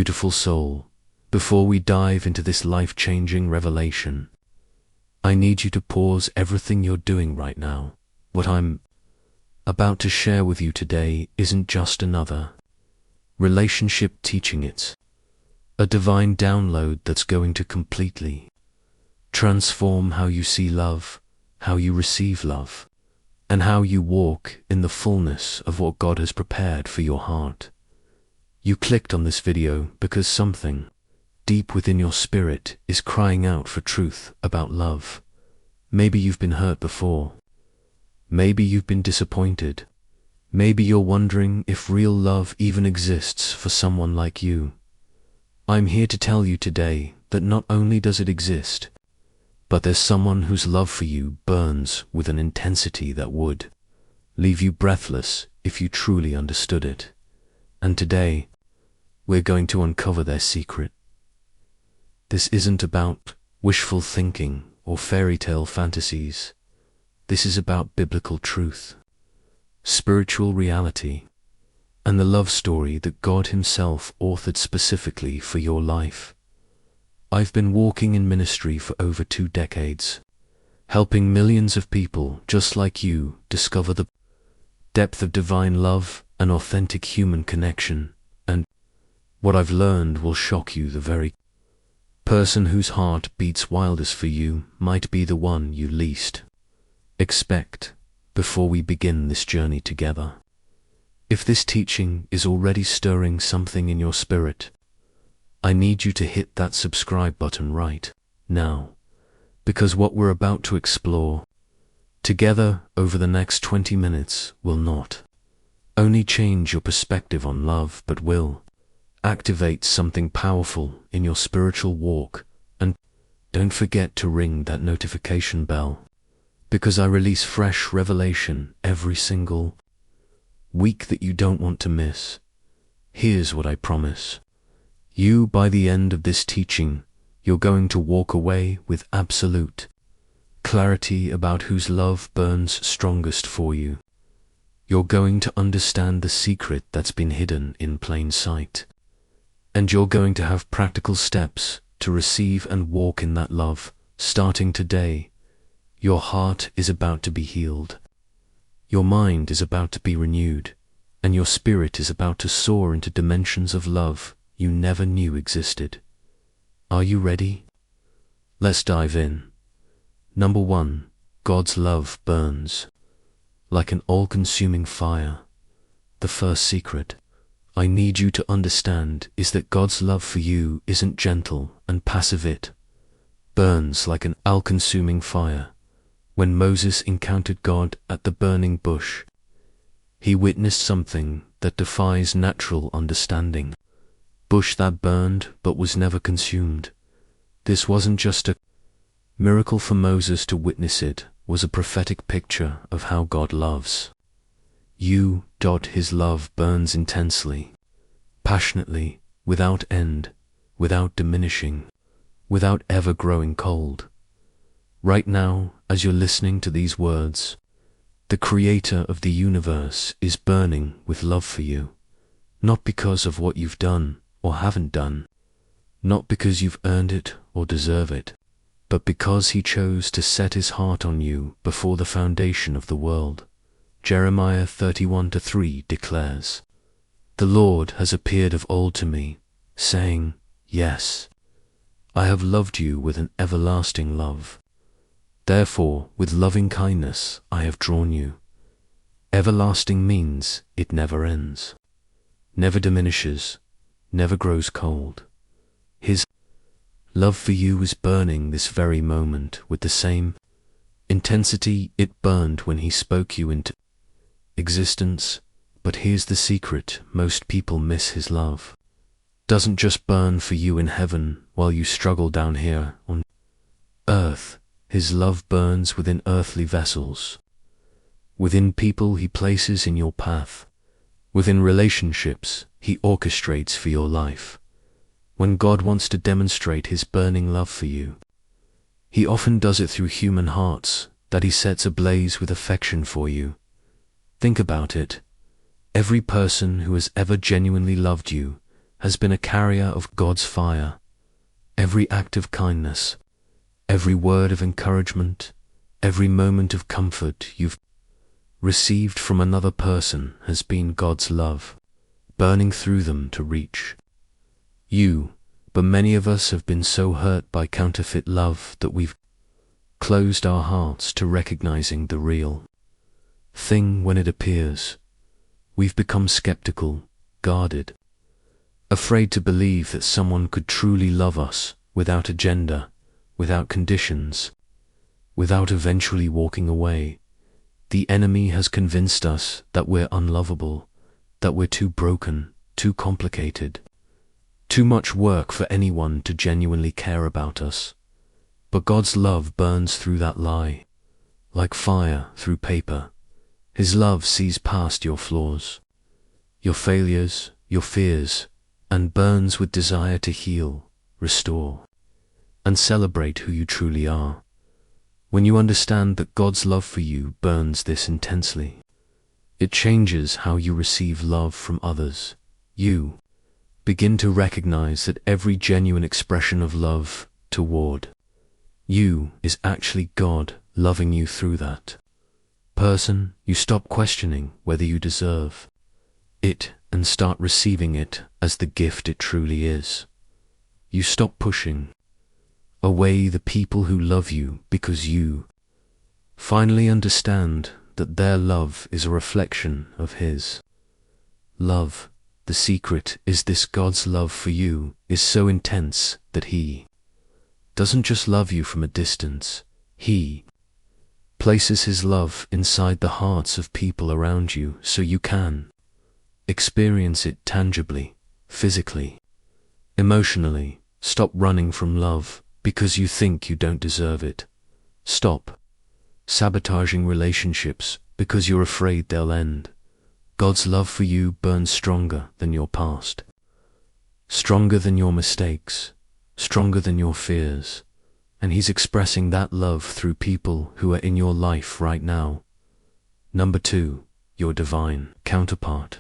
beautiful soul, before we dive into this life-changing revelation, I need you to pause everything you're doing right now. What I'm about to share with you today isn't just another relationship teaching. It's a divine download that's going to completely transform how you see love, how you receive love, and how you walk in the fullness of what God has prepared for your heart. You clicked on this video because something deep within your spirit is crying out for truth about love. Maybe you've been hurt before. Maybe you've been disappointed. Maybe you're wondering if real love even exists for someone like you. I'm here to tell you today that not only does it exist, but there's someone whose love for you burns with an intensity that would leave you breathless if you truly understood it. And today, we're going to uncover their secret. This isn't about wishful thinking or fairy tale fantasies. This is about biblical truth, spiritual reality, and the love story that God Himself authored specifically for your life. I've been walking in ministry for over 2 decades, helping millions of people just like you discover the depth of divine love and authentic human connection. And what I've learned will shock you. The very person whose heart beats wildest for you might be the one you least expect before we begin this journey together. If this teaching is already stirring something in your spirit, I need you to hit that subscribe button right now, because what we're about to explore together over the next 20 minutes will not only change your perspective on love, but will activate something powerful in your spiritual walk. And don't forget to ring that notification bell, because I release fresh revelation every single week that you don't want to miss. Here's what I promise you: by the end of this teaching, you're going to walk away with absolute clarity about whose love burns strongest for you. You're going to understand the secret that's been hidden in plain sight. And you're going to have practical steps to receive and walk in that love. Starting today, your heart is about to be healed. Your mind is about to be renewed, and your spirit is about to soar into dimensions of love you never knew existed. Are you ready? Let's dive in. Number 1, God's love burns like an all-consuming fire. The first secret I need you to understand is that God's love for you isn't gentle and passive. It burns like an all-consuming fire. When Moses encountered God at the burning bush, he witnessed something that defies natural understanding. Bush that burned but was never consumed. This wasn't just a miracle for Moses to witness, it was a prophetic picture of how God loves you. His love burns intensely, passionately, without end, without diminishing, without ever growing cold. Right now, as you're listening to these words, the Creator of the universe is burning with love for you, not because of what you've done or haven't done, not because you've earned it or deserve it, but because He chose to set His heart on you before the foundation of the world. Jeremiah 31:3 declares, "The Lord has appeared of old to me, saying, Yes, I have loved you with an everlasting love. Therefore, with loving kindness I have drawn you." Everlasting means it never ends, never diminishes, never grows cold. His love for you is burning this very moment with the same intensity it burned when He spoke you into existence. But here's the secret: most people miss His love doesn't just burn for you in heaven while you struggle down here on earth. His love burns within earthly vessels, within people He places in your path, within relationships He orchestrates for your life. When God wants to demonstrate His burning love for you, He often does it through human hearts that He sets ablaze with affection for you. Think about it. Every person who has ever genuinely loved you has been a carrier of God's fire. Every act of kindness, every word of encouragement, every moment of comfort you've received from another person has been God's love, burning through them to reach you. But many of us have been so hurt by counterfeit love that we've closed our hearts to recognizing the real thing when it appears. We've become skeptical, guarded, afraid to believe that someone could truly love us without agenda, without conditions, without eventually walking away. The enemy has convinced us that we're unlovable, that we're too broken, too complicated, too much work for anyone to genuinely care about us. But God's love burns through that lie, like fire through paper. His love sees past your flaws, your failures, your fears, and burns with desire to heal, restore, and celebrate who you truly are. When you understand that God's love for you burns this intensely, it changes how you receive love from others. You begin to recognize that every genuine expression of love toward you is actually God loving you through that person. You stop questioning whether you deserve it and start receiving it as the gift it truly is. You stop pushing away the people who love you because you finally understand that their love is a reflection of His love. The secret is this: God's love for you is so intense that He doesn't just love you from a distance. He places His love inside the hearts of people around you so you can experience it tangibly, physically, emotionally. Stop running from love because you think you don't deserve it. Stop sabotaging relationships because you're afraid they'll end. God's love for you burns stronger than your past, stronger than your mistakes, stronger than your fears, and He's expressing that love through people who are in your life right now. Number 2, your divine counterpart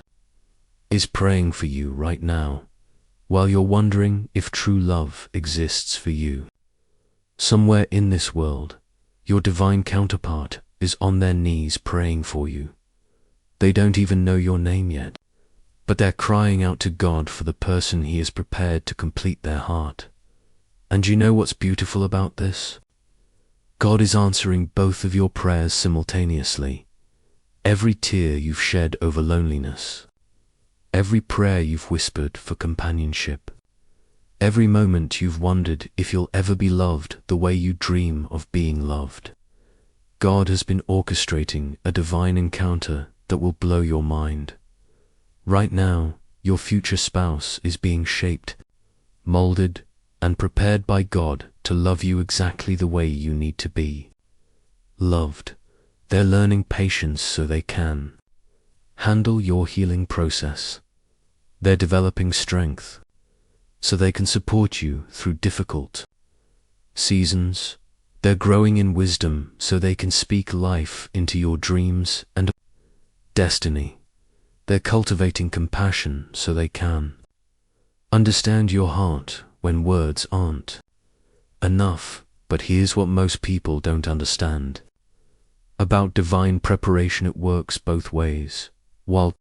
is praying for you right now while you're wondering if true love exists for you. Somewhere in this world, your divine counterpart is on their knees praying for you. They don't even know your name yet, but they're crying out to God for the person He has prepared to complete their heart. And you know what's beautiful about this? God is answering both of your prayers simultaneously. Every tear you've shed over loneliness, every prayer you've whispered for companionship, every moment you've wondered if you'll ever be loved the way you dream of being loved. God has been orchestrating a divine encounter that will blow your mind. Right now, your future spouse is being shaped, molded, and prepared by God to love you exactly the way you need to be loved. They're learning patience so they can handle your healing process. They're developing strength so they can support you through difficult seasons. They're growing in wisdom so they can speak life into your dreams and destiny. They're cultivating compassion so they can understand your heart when words aren't enough. But here's what most people don't understand about divine preparation: it works both ways. While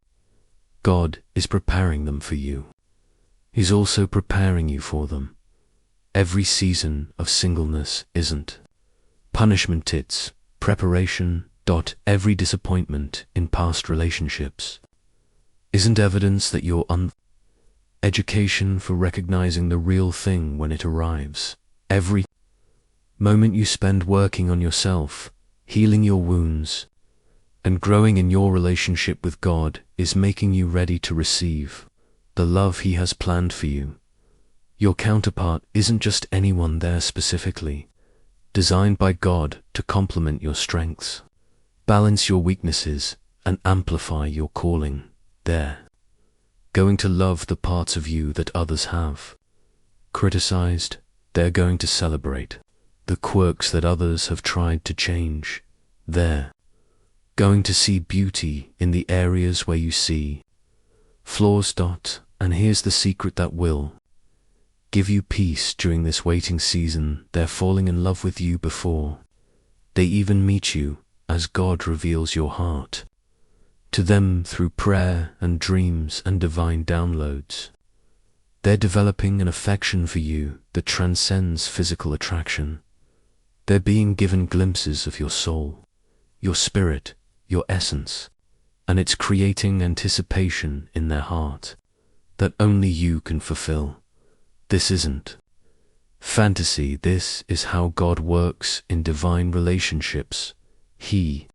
God is preparing them for you, He's also preparing you for them. Every season of singleness isn't punishment, it's preparation. Every disappointment in past relationships isn't evidence that you're education for recognizing the real thing when it arrives. Every moment you spend working on yourself, healing your wounds, and growing in your relationship with God is making you ready to receive the love He has planned for you. Your counterpart isn't just anyone there specifically designed by God to complement your strengths, balance your weaknesses, and amplify your calling. They're going to love the parts of you that others have criticized. They're going to celebrate the quirks that others have tried to change. They're going to see beauty in the areas where you see flaws. And here's the secret that will give you peace during this waiting season. They're falling in love with you before they even meet you, as God reveals your heart to them through prayer and dreams and divine downloads. They're developing an affection for you that transcends physical attraction. They're being given glimpses of your soul, your spirit, your essence, and it's creating anticipation in their heart that only you can fulfill. This isn't fantasy. This is how God works in divine relationships. He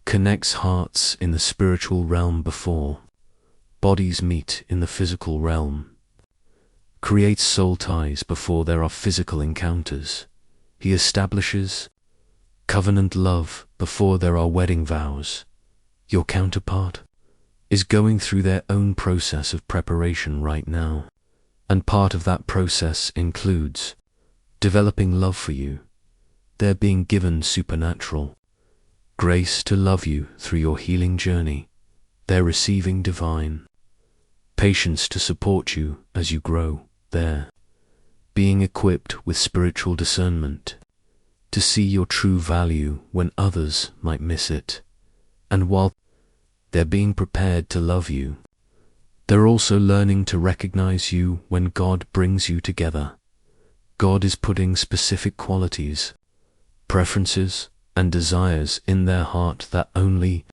connects hearts in the spiritual realm before bodies meet in the physical realm, creates soul ties before there are physical encounters. He establishes covenant love before there are wedding vows. Your counterpart is going through their own process of preparation right now, and part of that process includes developing love for you. They're being given supernatural grace to love you through your healing journey. They're receiving divine patience to support you as you grow. They're being equipped with spiritual discernment to see your true value when others might miss it. And while they're being prepared to love you, they're also learning to recognize you when God brings you together. God is putting specific qualities, preferences, and desires in their heart that only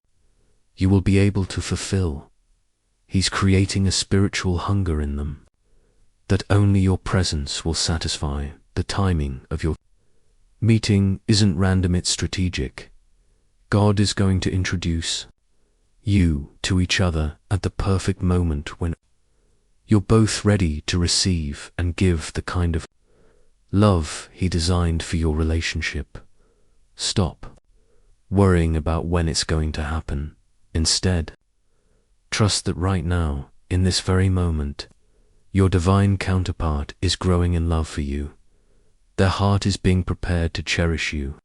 you will be able to fulfill. He's creating a spiritual hunger in them that only your presence will satisfy. The timing of your meeting isn't random, it's strategic. God is going to introduce you to each other at the perfect moment when you're both ready to receive and give the kind of love He designed for your relationship. Stop worrying about when it's going to happen. Instead, trust that right now, in this very moment, your divine counterpart is growing in love for you. Their heart is being prepared to cherish you,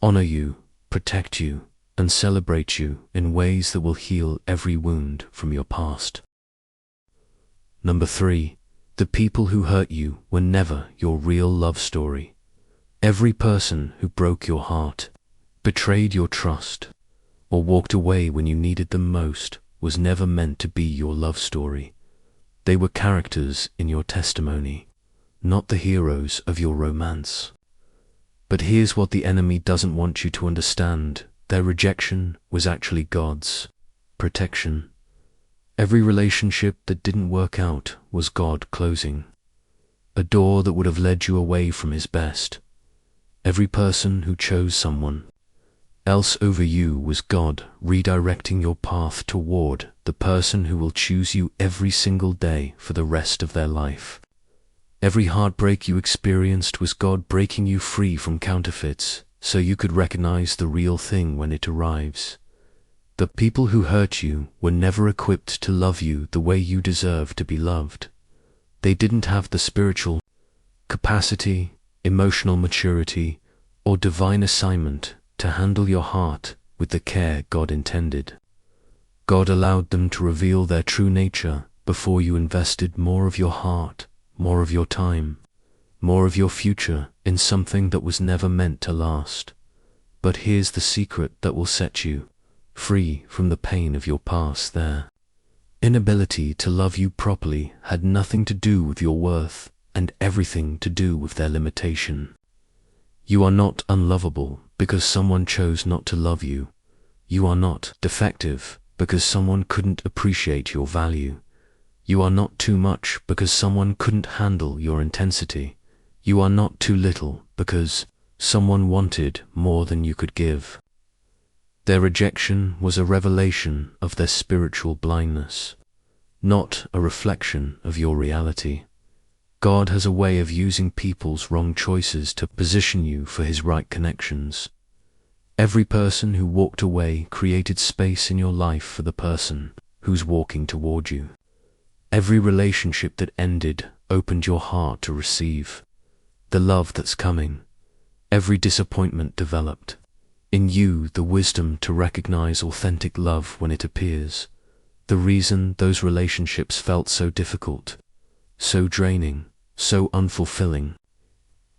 honor you, protect you, and celebrate you in ways that will heal every wound from your past. Number 3. The people who hurt you were never your real love story. Every person who broke your heart, betrayed your trust, or walked away when you needed them most was never meant to be your love story. They were characters in your testimony, not the heroes of your romance. But here's what the enemy doesn't want you to understand. Their rejection was actually God's protection. Every relationship that didn't work out was God closing a door that would have led you away from His best. Every person who chose someone else over you was God redirecting your path toward the person who will choose you every single day for the rest of their life. Every heartbreak you experienced was God breaking you free from counterfeits so you could recognize the real thing when it arrives. The people who hurt you were never equipped to love you the way you deserve to be loved. They didn't have the spiritual capacity, emotional maturity, or divine assignment to handle your heart with the care God intended. God allowed them to reveal their true nature before you invested more of your heart, more of your time, more of your future in something that was never meant to last. But here's the secret that will set you free from the pain of your past. Their inability to love you properly had nothing to do with your worth and everything to do with their limitation. You are not unlovable because someone chose not to love you. You are not defective because someone couldn't appreciate your value. You are not too much because someone couldn't handle your intensity. You are not too little because someone wanted more than you could give. Their rejection was a revelation of their spiritual blindness, not a reflection of your reality. God has a way of using people's wrong choices to position you for His right connections. Every person who walked away created space in your life for the person who's walking toward you. Every relationship that ended opened your heart to receive the love that's coming. Every disappointment developed in you the wisdom to recognize authentic love when it appears. The reason those relationships felt so difficult, so draining, so unfulfilling,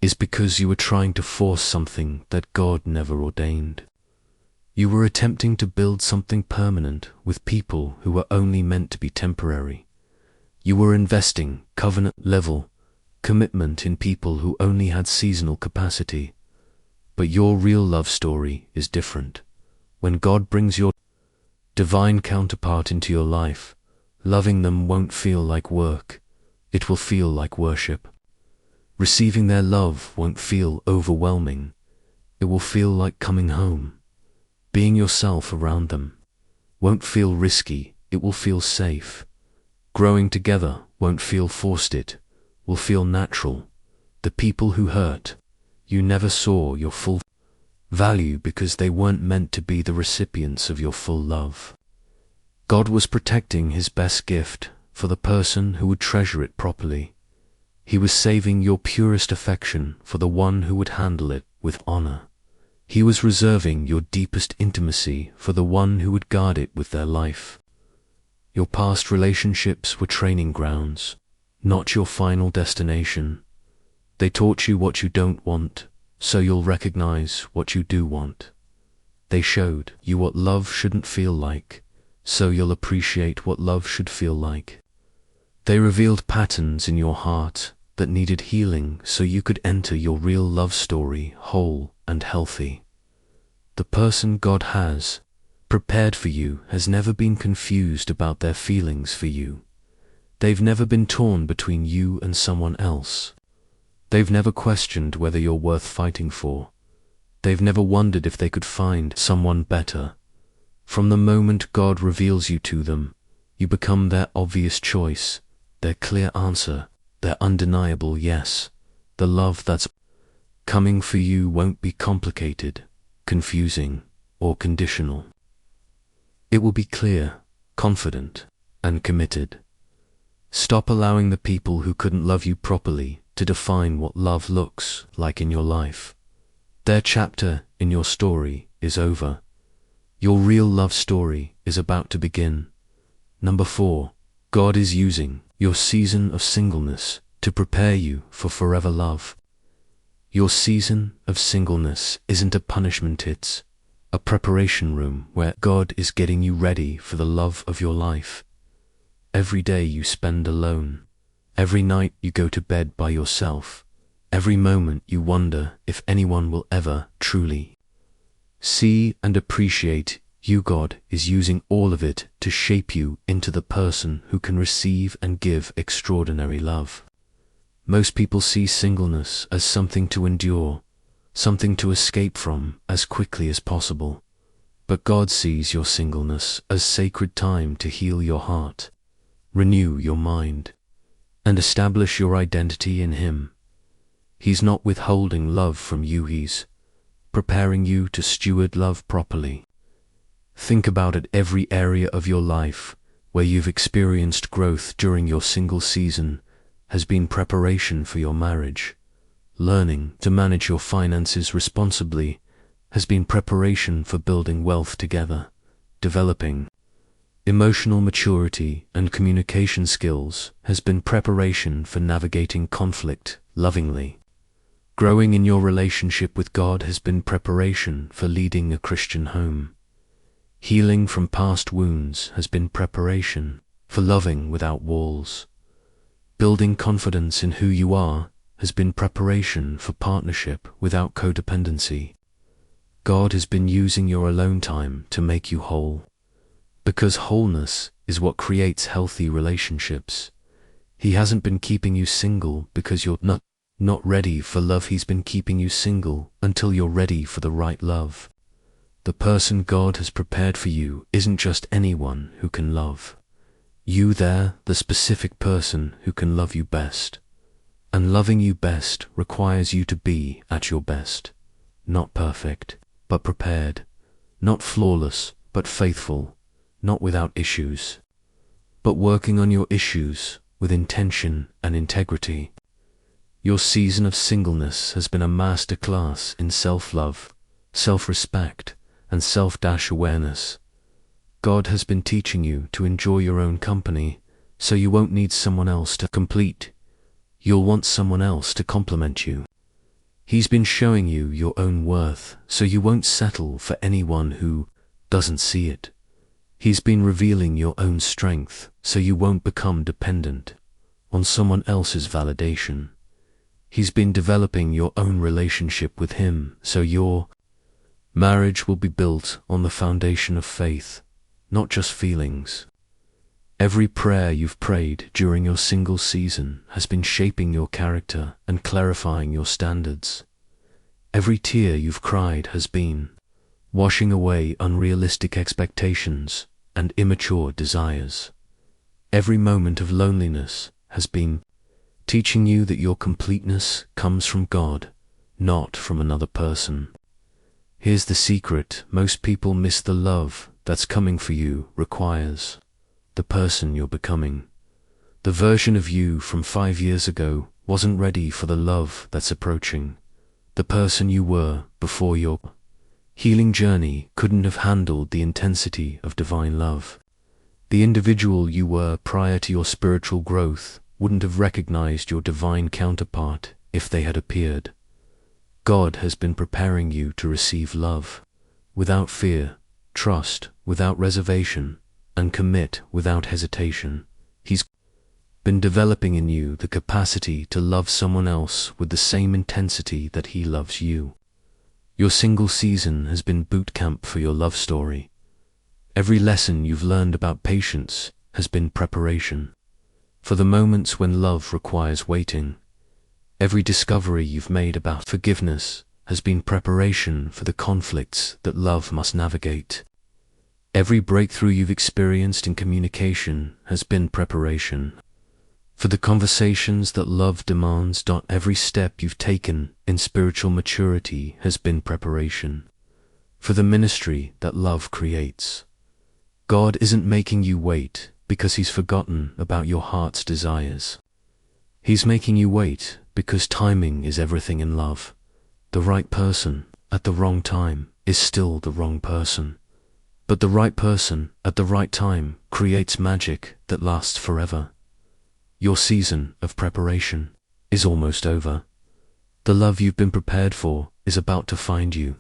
is because you were trying to force something that God never ordained. You were attempting to build something permanent with people who were only meant to be temporary. You were investing covenant-level commitment in people who only had seasonal capacity. But your real love story is different. When God brings your divine counterpart into your life, loving them won't feel like work. It will feel like worship. Receiving their love won't feel overwhelming. It will feel like coming home. Being yourself around them won't feel risky. It will feel safe. Growing together won't feel forced. It will feel natural. The people who hurt you never saw your full value because they weren't meant to be the recipients of your full love. God was protecting His best gift for the person who would treasure it properly. He was saving your purest affection for the one who would handle it with honor. He was reserving your deepest intimacy for the one who would guard it with their life. Your past relationships were training grounds, not your final destination. They taught you what you don't want, so you'll recognize what you do want. They showed you what love shouldn't feel like, so you'll appreciate what love should feel like. They revealed patterns in your heart that needed healing so you could enter your real love story whole and healthy. The person God has prepared for you has never been confused about their feelings for you. They've never been torn between you and someone else. They've never questioned whether you're worth fighting for. They've never wondered if they could find someone better. From the moment God reveals you to them, you become their obvious choice, their clear answer, their undeniable yes. The love that's coming for you won't be complicated, confusing, or conditional. It will be clear, confident, and committed. Stop allowing the people who couldn't love you properly to define what love looks like in your life. Their chapter in your story is over. Your real love story is about to begin. Number 4, God is using your season of singleness to prepare you for forever love. Your season of singleness isn't a punishment, it's a preparation room where God is getting you ready for the love of your life. Every day you spend alone, every night you go to bed by yourself, every moment you wonder if anyone will ever truly see and appreciate you. God is using all of it to shape you into the person who can receive and give extraordinary love. Most people see singleness as something to endure, something to escape from as quickly as possible. But God sees your singleness as sacred time to heal your heart, renew your mind, and establish your identity in Him. He's not withholding love from you, He's preparing you to steward love properly. Think about it. Every area of your life where you've experienced growth during your single season has been preparation for your marriage. Learning to manage your finances responsibly has been preparation for building wealth together. Developing emotional maturity and communication skills has been preparation for navigating conflict lovingly. Growing in your relationship with God has been preparation for leading a Christian home. Healing from past wounds has been preparation for loving without walls. Building confidence in who you are has been preparation for partnership without codependency. God has been using your alone time to make you whole, because wholeness is what creates healthy relationships. He hasn't been keeping you single because you're not ready for love. He's been keeping you single until you're ready for the right love. The person God has prepared for you isn't just anyone who can love you. They're the specific person who can love you best. And loving you best requires you to be at your best. Not perfect, but prepared. Not flawless, but faithful. Not without issues, but working on your issues with intention and integrity. Your season of singleness has been a masterclass in self-love, self-respect, and self-awareness. God has been teaching you to enjoy your own company, so you won't need someone else to complete. You'll want someone else to complement you. He's been showing you your own worth, so you won't settle for anyone who doesn't see it. He's been revealing your own strength, so you won't become dependent on someone else's validation. He's been developing your own relationship with him, so your marriage will be built on the foundation of faith, not just feelings. Every prayer you've prayed during your single season has been shaping your character and clarifying your standards. Every tear you've cried has been washing away unrealistic expectations and immature desires. Every moment of loneliness has been teaching you that your completeness comes from God, not from another person. Here's the secret: most people miss the love that's coming for you requires the person you're becoming. The version of you from 5 years ago wasn't ready for the love that's approaching. The person you were before your healing journey couldn't have handled the intensity of divine love. The individual you were prior to your spiritual growth wouldn't have recognized your divine counterpart if they had appeared. God has been preparing you to receive love without fear, trust without reservation, and commit without hesitation. He's been developing in you the capacity to love someone else with the same intensity that he loves you. Your single season has been boot camp for your love story. Every lesson you've learned about patience has been preparation for the moments when love requires waiting. Every discovery you've made about forgiveness has been preparation for the conflicts that love must navigate. Every breakthrough you've experienced in communication has been preparation for the conversations that love demands. Every step you've taken in spiritual maturity has been preparation for the ministry that love creates. God isn't making you wait because he's forgotten about your heart's desires. He's making you wait because timing is everything in love. The right person at the wrong time is still the wrong person. But the right person at the right time creates magic that lasts forever. Your season of preparation is almost over. The love you've been prepared for is about to find you.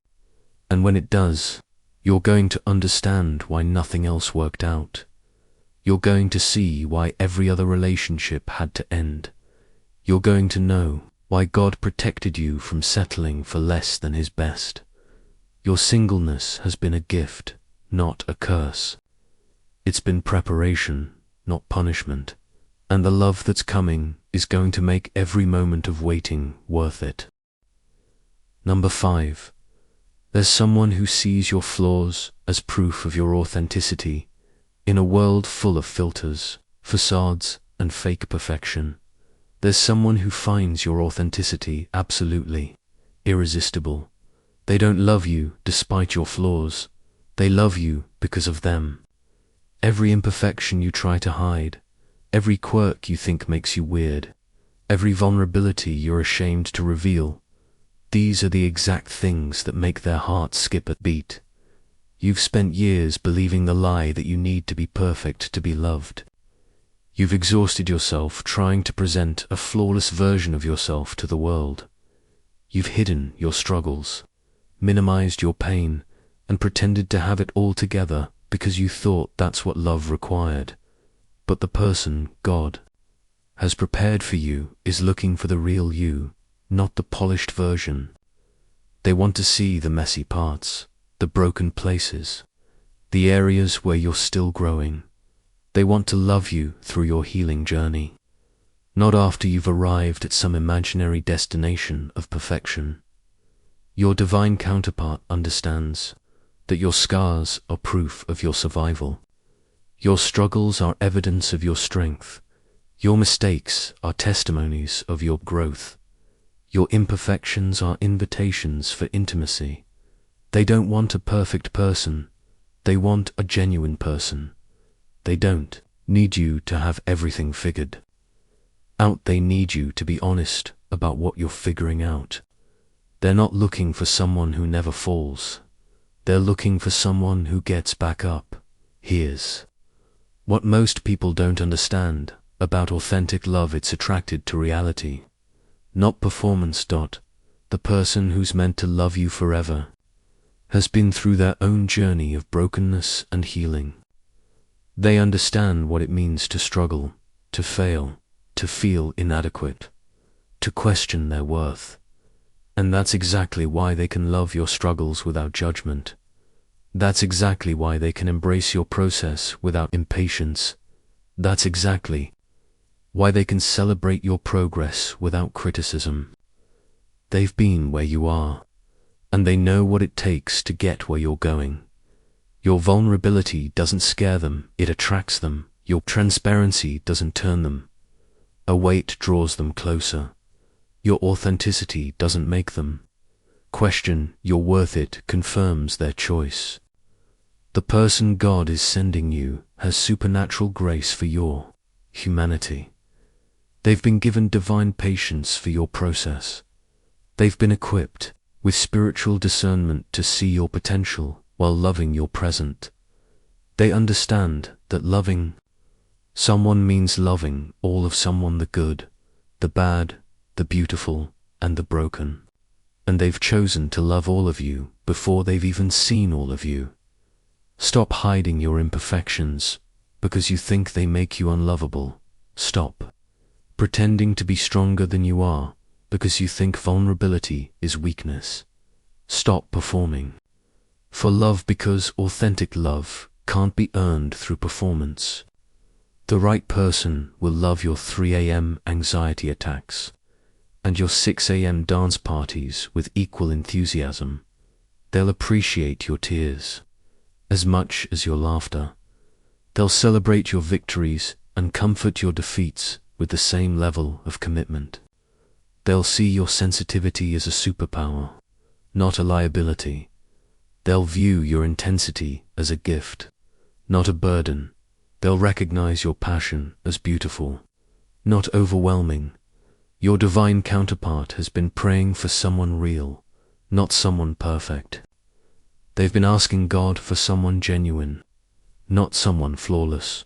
And when it does, you're going to understand why nothing else worked out. You're going to see why every other relationship had to end. You're going to know why God protected you from settling for less than his best. Your singleness has been a gift, not a curse. It's been preparation, not punishment. And the love that's coming is going to make every moment of waiting worth it. Number 5. There's someone who sees your flaws as proof of your authenticity. In a world full of filters, facades, and fake perfection, there's someone who finds your authenticity absolutely irresistible. They don't love you despite your flaws. They love you because of them. Every imperfection you try to hide, every quirk you think makes you weird, every vulnerability you're ashamed to reveal, these are the exact things that make their hearts skip a beat. You've spent years believing the lie that you need to be perfect to be loved. You've exhausted yourself trying to present a flawless version of yourself to the world. You've hidden your struggles, minimized your pain, and pretended to have it all together because you thought that's what love required. But the person God has prepared for you is looking for the real you, not the polished version. They want to see the messy parts, the broken places, the areas where you're still growing. They want to love you through your healing journey, not after you've arrived at some imaginary destination of perfection. Your divine counterpart understands that your scars are proof of your survival. Your struggles are evidence of your strength. Your mistakes are testimonies of your growth. Your imperfections are invitations for intimacy. They don't want a perfect person. They want a genuine person. They don't need you to have everything figured out. They need you to be honest about what you're figuring out. They're not looking for someone who never falls. They're looking for someone who gets back up. Here's what most people don't understand about authentic love: it's attracted to reality, not performance. The person who's meant to love you forever has been through their own journey of brokenness and healing. They understand what it means to struggle, to fail, to feel inadequate, to question their worth. And that's exactly why they can love your struggles without judgment. That's exactly why they can embrace your process without impatience. That's exactly why they can celebrate your progress without criticism. They've been where you are, and they know what it takes to get where you're going. Your vulnerability doesn't scare them, it attracts them. Your transparency doesn't turn them away, it draws them closer. Your authenticity doesn't make them question your worth, it confirms their choice. The person God is sending you has supernatural grace for your humanity. They've been given divine patience for your process. They've been equipped with spiritual discernment to see your potential while loving your present. They understand that loving someone means loving all of someone: the good, the bad, the beautiful, and the broken. And they've chosen to love all of you before they've even seen all of you. Stop hiding your imperfections because you think they make you unlovable. Stop pretending to be stronger than you are because you think vulnerability is weakness. Stop performing for love, because authentic love can't be earned through performance. The right person will love your 3 a.m. anxiety attacks and your 6 a.m. dance parties with equal enthusiasm. They'll appreciate your tears as much as your laughter. They'll celebrate your victories and comfort your defeats with the same level of commitment. They'll see your sensitivity as a superpower, not a liability. They'll view your intensity as a gift, not a burden. They'll recognize your passion as beautiful, not overwhelming. Your divine counterpart has been praying for someone real, not someone perfect. They've been asking God for someone genuine, not someone flawless.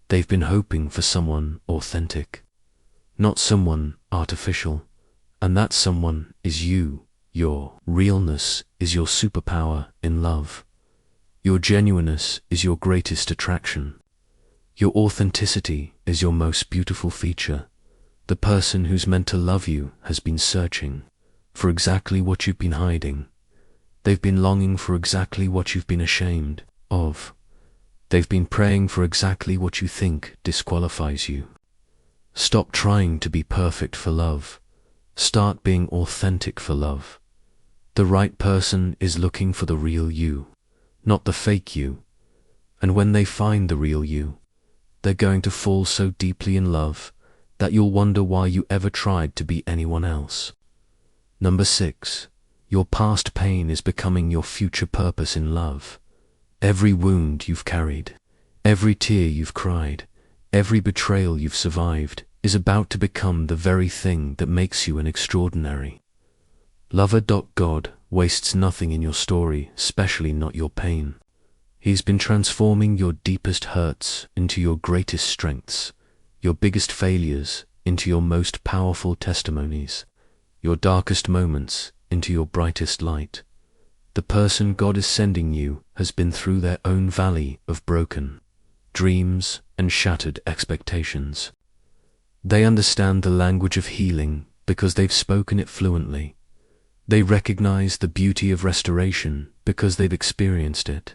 They've been hoping for someone authentic, not someone artificial. And that someone is you. Your realness is your superpower in love. Your genuineness is your greatest attraction. Your authenticity is your most beautiful feature. The person who's meant to love you has been searching for exactly what you've been hiding. They've been longing for exactly what you've been ashamed of. They've been praying for exactly what you think disqualifies you. Stop trying to be perfect for love. Start being authentic for love. The right person is looking for the real you, not the fake you. And when they find the real you, they're going to fall so deeply in love that you'll wonder why you ever tried to be anyone else. Number 6. Your past pain is becoming your future purpose in love. Every wound you've carried, every tear you've cried, every betrayal you've survived is about to become the very thing that makes you an extraordinary lover. God wastes nothing in your story, especially not your pain. He's been transforming your deepest hurts into your greatest strengths, your biggest failures into your most powerful testimonies, your darkest moments into your brightest light. The person God is sending you has been through their own valley of broken dreams and shattered expectations. They understand the language of healing because they've spoken it fluently. They recognize the beauty of restoration because they've experienced it.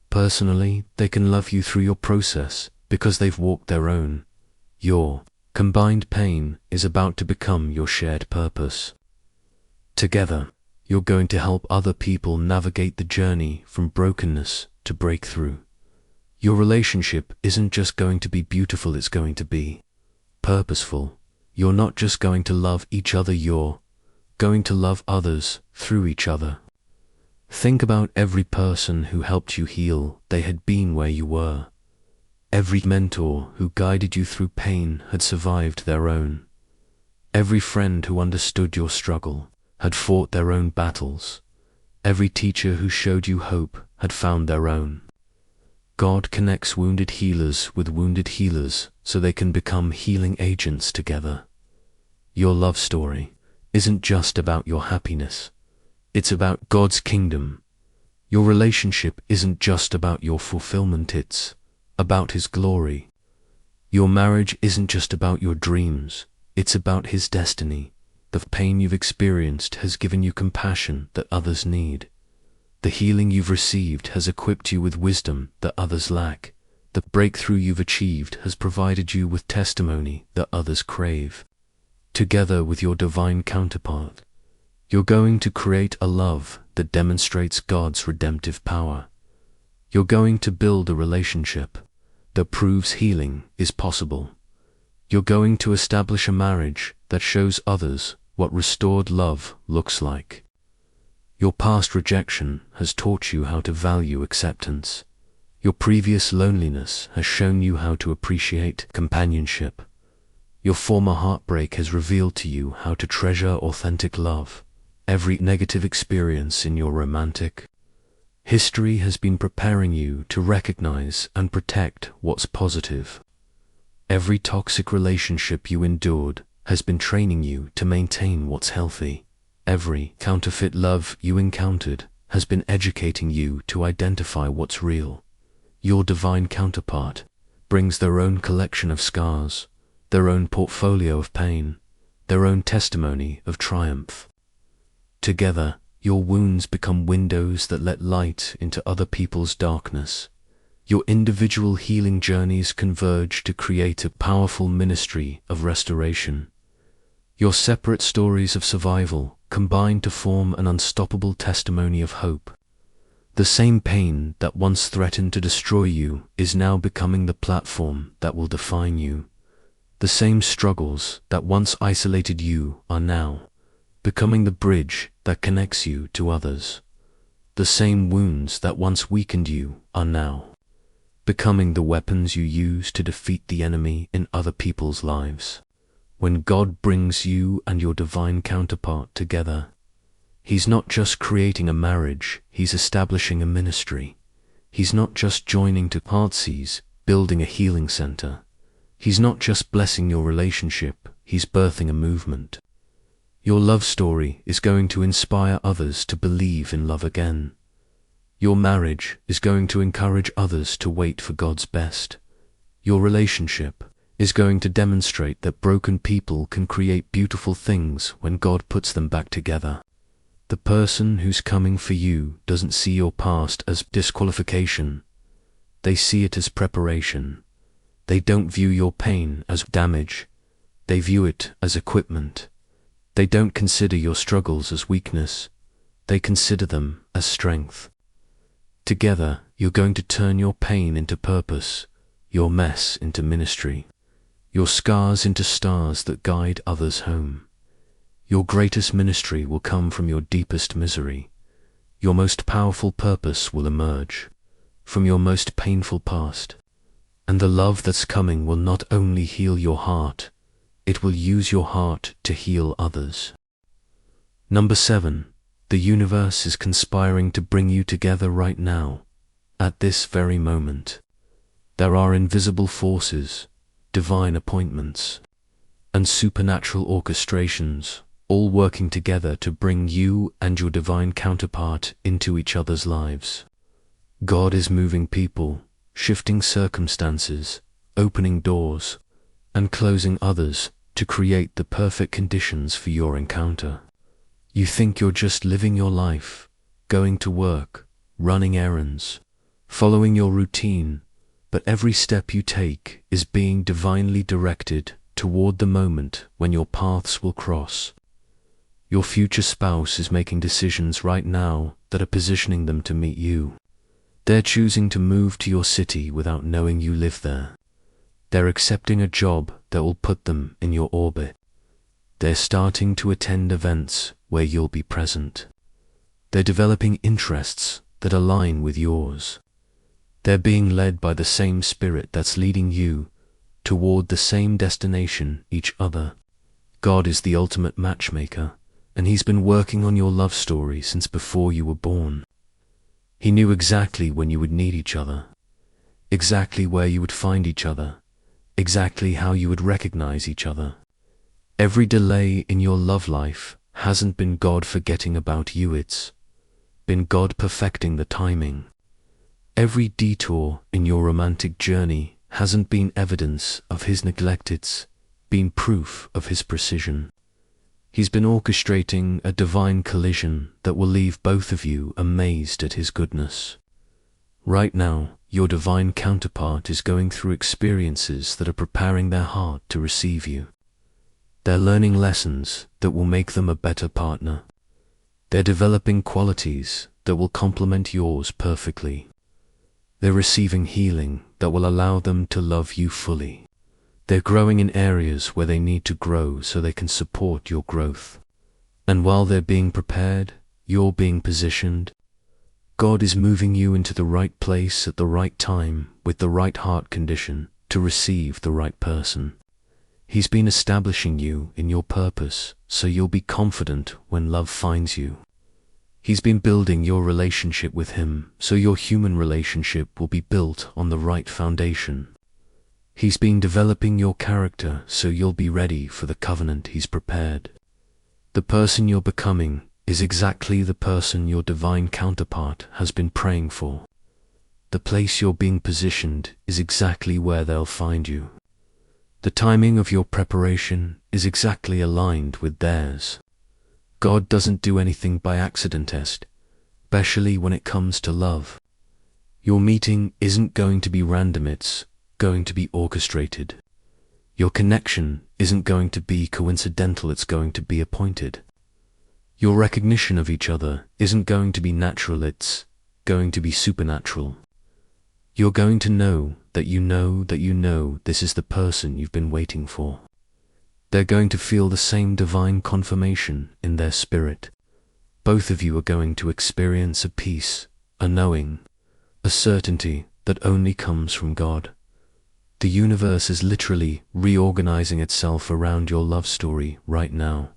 Personally, they can love you through your process because they've walked their own. Your combined pain is about to become your shared purpose. Together, you're going to help other people navigate the journey from brokenness to breakthrough. Your relationship isn't just going to be beautiful, it's going to be purposeful. You're not just going to love each other, you're going to love others through each other. Think about every person who helped you heal. They had been where you were. Every mentor who guided you through pain had survived their own. Every friend who understood your struggle had fought their own battles. Every teacher who showed you hope had found their own God connects wounded healers with wounded healers so they can become healing agents together. Your love story isn't just about your happiness. It's about God's kingdom. Your relationship isn't just about your fulfillment, it's about His glory. Your marriage isn't just about your dreams, it's about His destiny. The pain you've experienced has given you compassion that others need. The healing you've received has equipped you with wisdom that others lack. The breakthrough you've achieved has provided you with testimony that others crave. Together with your divine counterpart, you're going to create a love that demonstrates God's redemptive power. You're going to build a relationship that proves healing is possible. You're going to establish a marriage that shows others what restored love looks like. Your past rejection has taught you how to value acceptance. Your previous loneliness has shown you how to appreciate companionship. Your former heartbreak has revealed to you how to treasure authentic love. Every negative experience in your romantic history has been preparing you to recognize and protect what's positive. Every toxic relationship you endured has been training you to maintain what's healthy. Every counterfeit love you encountered has been educating you to identify what's real. Your divine counterpart brings their own collection of scars, their own portfolio of pain, their own testimony of triumph. Together, your wounds become windows that let light into other people's darkness. Your individual healing journeys converge to create a powerful ministry of restoration. Your separate stories of survival combine to form an unstoppable testimony of hope. The same pain that once threatened to destroy you is now becoming the platform that will define you. The same struggles that once isolated you are now becoming the bridge that connects you to others. The same wounds that once weakened you are now becoming the weapons you use to defeat the enemy in other people's lives. When God brings you and your divine counterpart together, He's not just creating a marriage, He's establishing a ministry. He's not just joining two heartseas, building a healing center. He's not just blessing your relationship, He's birthing a movement. Your love story is going to inspire others to believe in love again. Your marriage is going to encourage others to wait for God's best. Your relationship is going to demonstrate that broken people can create beautiful things when God puts them back together. The person who's coming for you doesn't see your past as disqualification. They see it as preparation. They don't view your pain as damage. They view it as equipment. They don't consider your struggles as weakness. They consider them as strength. Together, you're going to turn your pain into purpose, your mess into ministry, your scars into stars that guide others home. Your greatest ministry will come from your deepest misery. Your most powerful purpose will emerge from your most painful past. And the love that's coming will not only heal your heart, it will use your heart to heal others. Number 7. The universe is conspiring to bring you together right now, at this very moment. There are invisible forces, divine appointments, and supernatural orchestrations, all working together to bring you and your divine counterpart into each other's lives. God is moving people, shifting circumstances, opening doors, and closing others to create the perfect conditions for your encounter. You think you're just living your life, going to work, running errands, following your routine, but every step you take is being divinely directed toward the moment when your paths will cross. Your future spouse is making decisions right now that are positioning them to meet you. They're choosing to move to your city without knowing you live there. They're accepting a job that will put them in your orbit. They're starting to attend events where you'll be present. They're developing interests that align with yours. They're being led by the same spirit that's leading you toward the same destination, each other. God is the ultimate matchmaker, and He's been working on your love story since before you were born. He knew exactly when you would need each other. exactly where you would find each other, exactly how you would recognize each other. Every delay in your love life hasn't been God forgetting about you, it's been God perfecting the timing. Every detour in your romantic journey hasn't been evidence of His neglect, it's been proof of His precision. He's been orchestrating a divine collision that will leave both of you amazed at His goodness. Right now, your divine counterpart is going through experiences that are preparing their heart to receive you. They're learning lessons that will make them a better partner. They're developing qualities that will complement yours perfectly. They're receiving healing that will allow them to love you fully. They're growing in areas where they need to grow so they can support your growth. And while they're being prepared, you're being positioned. God is moving you into the right place at the right time with the right heart condition to receive the right person. He's been establishing you in your purpose so you'll be confident when love finds you. He's been building your relationship with Him so your human relationship will be built on the right foundation. He's been developing your character so you'll be ready for the covenant He's prepared. The person you're becoming is exactly the person your divine counterpart has been praying for. The place you're being positioned is exactly where they'll find you. The timing of your preparation is exactly aligned with theirs. God doesn't do anything by accident, especially when it comes to love. Your meeting isn't going to be random, it's going to be orchestrated. Your connection isn't going to be coincidental, it's going to be appointed. Your recognition of each other isn't going to be natural, it's going to be supernatural. You're going to know that you know that you know this is the person you've been waiting for. They're going to feel the same divine confirmation in their spirit. Both of you are going to experience a peace, a knowing, a certainty that only comes from God. The universe is literally reorganizing itself around your love story right now.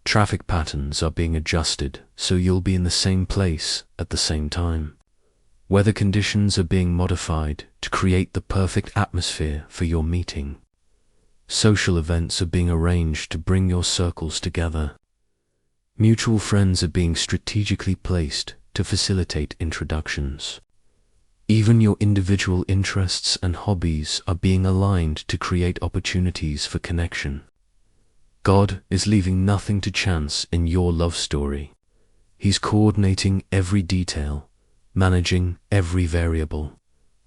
Traffic patterns are being adjusted so you'll be in the same place at the same time. Weather conditions are being modified to create the perfect atmosphere for your meeting. Social events are being arranged to bring your circles together. Mutual friends are being strategically placed to facilitate introductions. Even your individual interests and hobbies are being aligned to create opportunities for connection. God is leaving nothing to chance in your love story. He's coordinating every detail, managing every variable,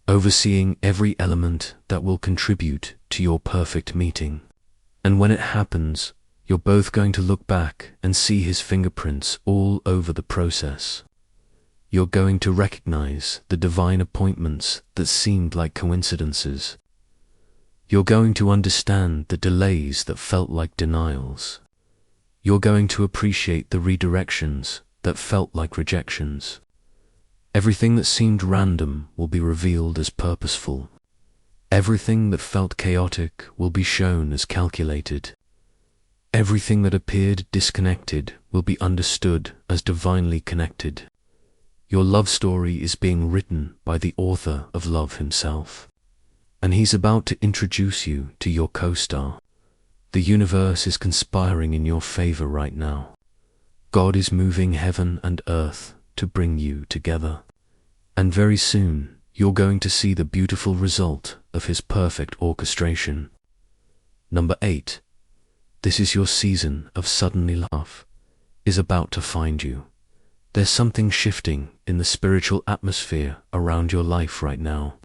overseeing every element that will contribute to your perfect meeting. And when it happens, you're both going to look back and see His fingerprints all over the process. You're going to recognize the divine appointments that seemed like coincidences. You're going to understand the delays that felt like denials. You're going to appreciate the redirections that felt like rejections. Everything that seemed random will be revealed as purposeful. Everything that felt chaotic will be shown as calculated. Everything that appeared disconnected will be understood as divinely connected. Your love story is being written by the author of love Himself, and He's about to introduce you to your co-star. The universe is conspiring in your favor right now. God is moving heaven and earth to bring you together. And very soon, you're going to see the beautiful result of His perfect orchestration. Number 8. This is your season of suddenly love is about to find you. There's something shifting in the spiritual atmosphere around your life right now.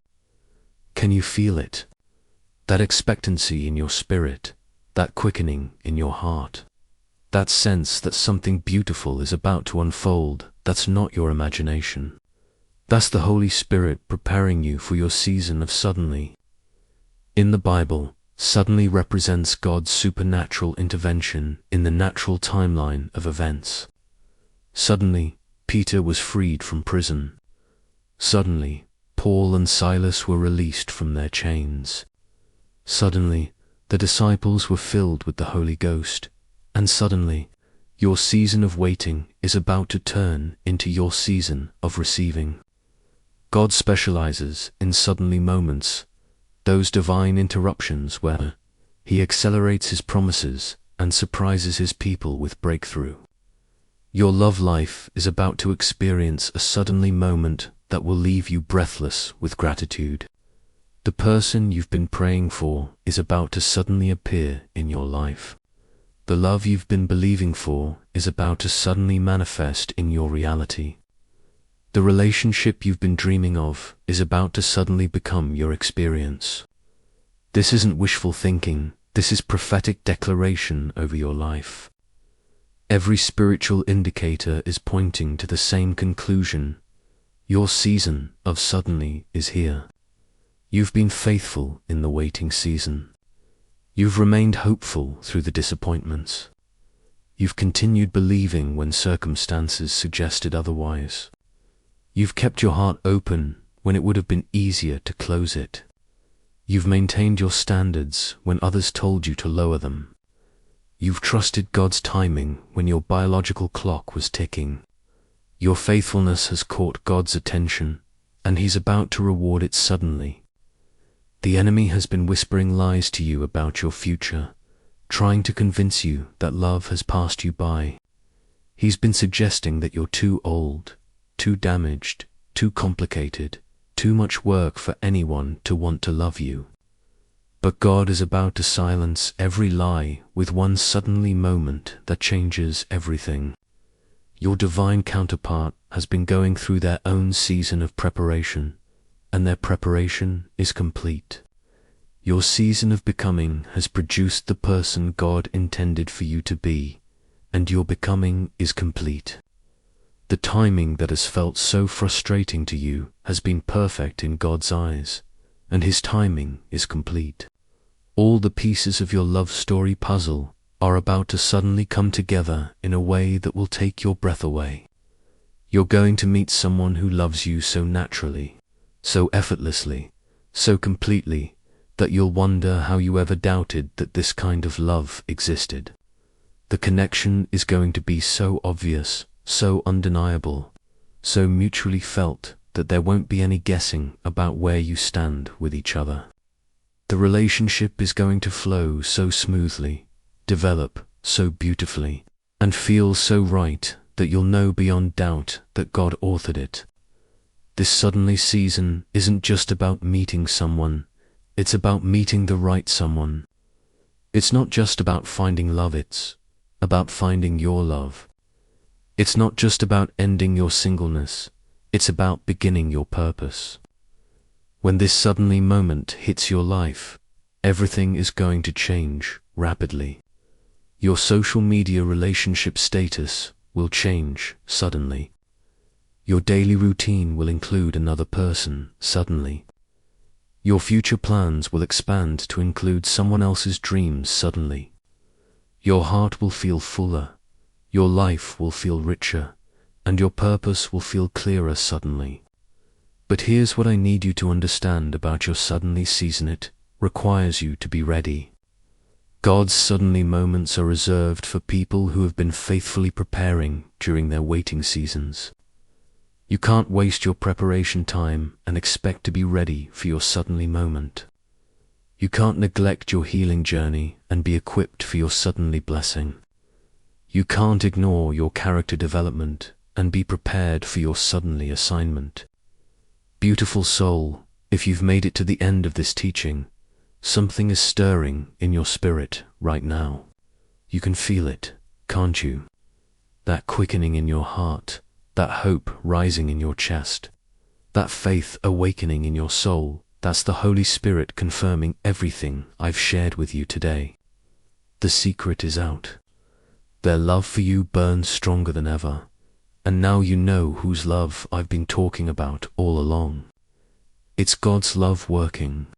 Can you feel it? That expectancy in your spirit, that quickening in your heart, that sense that something beautiful is about to unfold that's not your imagination. That's the Holy Spirit preparing you for your season of suddenly. In the Bible, suddenly represents God's supernatural intervention in the natural timeline of events. Suddenly, Peter was freed from prison. Suddenly, Paul and Silas were released from their chains. Suddenly, the disciples were filled with the Holy Ghost. And suddenly, your season of waiting is about to turn into your season of receiving. God specializes in suddenly moments, those divine interruptions where He accelerates His promises and surprises His people with breakthrough. Your love life is about to experience a suddenly moment that will leave you breathless with gratitude. The person you've been praying for is about to suddenly appear in your life. The love you've been believing for is about to suddenly manifest in your reality. The relationship you've been dreaming of is about to suddenly become your experience. This isn't wishful thinking, this is prophetic declaration over your life. Every spiritual indicator is pointing to the same conclusion. Your season of suddenly is here. You've been faithful in the waiting season. You've remained hopeful through the disappointments. You've continued believing when circumstances suggested otherwise. You've kept your heart open when it would have been easier to close it. You've maintained your standards when others told you to lower them. You've trusted God's timing when your biological clock was ticking. Your faithfulness has caught God's attention, and He's about to reward it suddenly. The enemy has been whispering lies to you about your future, trying to convince you that love has passed you by. He's been suggesting that you're too old, too damaged, too complicated, too much work for anyone to want to love you. But God is about to silence every lie with one suddenly moment that changes everything. Your divine counterpart has been going through their own season of preparation, and their preparation is complete. Your season of becoming has produced the person God intended for you to be, and your becoming is complete. The timing that has felt so frustrating to you has been perfect in God's eyes, and His timing is complete. All the pieces of your love story puzzle are about to suddenly come together in a way that will take your breath away. You're going to meet someone who loves you so naturally, so effortlessly, so completely, that you'll wonder how you ever doubted that this kind of love existed. The connection is going to be so obvious, so undeniable, so mutually felt that there won't be any guessing about where you stand with each other. The relationship is going to flow so smoothly, develop so beautifully, and feel so right that you'll know beyond doubt that God authored it. This suddenly season isn't just about meeting someone, it's about meeting the right someone. It's not just about finding love, it's about finding your love. It's not just about ending your singleness, it's about beginning your purpose. When this suddenly moment hits your life, everything is going to change rapidly. Your social media relationship status will change suddenly. Your daily routine will include another person suddenly. Your future plans will expand to include someone else's dreams suddenly. Your heart will feel fuller, your life will feel richer, and your purpose will feel clearer suddenly. But here's what I need you to understand about your suddenly season. It requires you to be ready. God's suddenly moments are reserved for people who have been faithfully preparing during their waiting seasons. You can't waste your preparation time and expect to be ready for your suddenly moment. You can't neglect your healing journey and be equipped for your suddenly blessing. You can't ignore your character development and be prepared for your suddenly assignment. Beautiful soul, if you've made it to the end of this teaching, something is stirring in your spirit right now. You can feel it, can't you? That quickening in your heart, that hope rising in your chest, that faith awakening in your soul. That's the Holy Spirit confirming everything I've shared with you today. The secret is out. Their love for you burns stronger than ever, and now you know whose love I've been talking about all along. It's God's love working